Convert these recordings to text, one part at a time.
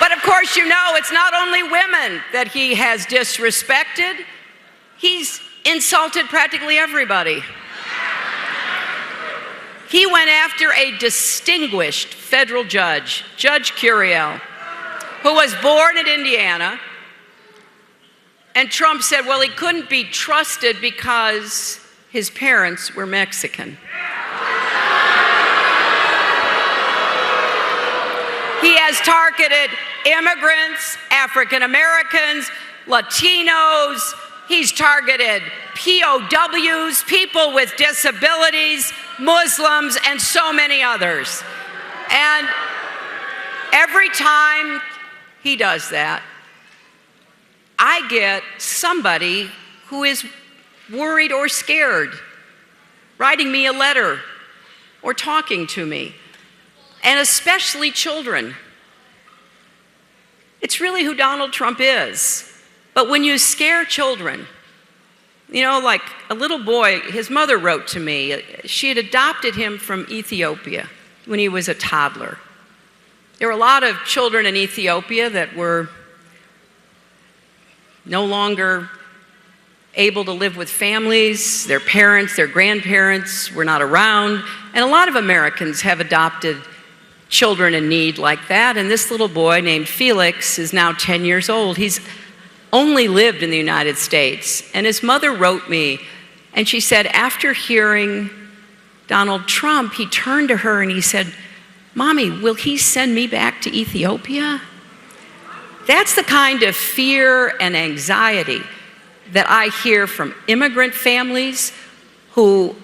But of course, you know, it's not only women that he has disrespected. He's insulted practically everybody. He went after a distinguished federal judge, Judge Curiel, who was born in Indiana. And Trump said, well, he couldn't be trusted because his parents were Mexican. He has targeted immigrants, African Americans, Latinos. He's targeted POWs, people with disabilities, Muslims, and so many others. And every time he does that, I get somebody who is worried or scared, writing me a letter or talking to me, and especially children. It's really who Donald Trump is. But when you scare children, you know, like a little boy, his mother wrote to me. She had adopted him from Ethiopia when he was a toddler. There were a lot of children in Ethiopia that were no longer able to live with families. Their parents, their grandparents were not around. And a lot of Americans have adopted children in need like that. And this little boy named Felix is now 10 years old. He's only lived in the United States. And his mother wrote me, and she said, after hearing Donald Trump, he turned to her and he said, Mommy, will he send me back to Ethiopia? That's the kind of fear and anxiety that I hear from immigrant families who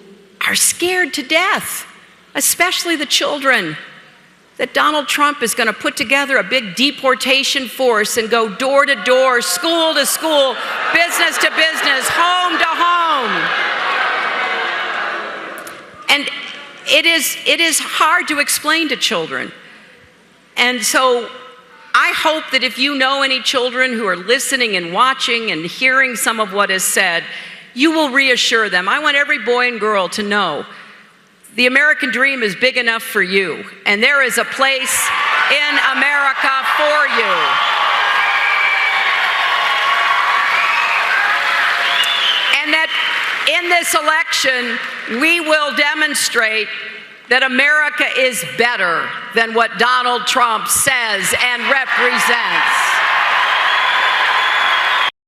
are scared to death, especially the children, that Donald Trump is going to put together a big deportation force and go door to door, school to school, business to business, home to home. And it is hard to explain to children. And so I hope that if you know any children who are listening and watching and hearing some of what is said, you will reassure them. I want every boy and girl to know the American dream is big enough for you, and there is a place in America for you. And that in this election, we will demonstrate that America is better than what Donald Trump says and represents.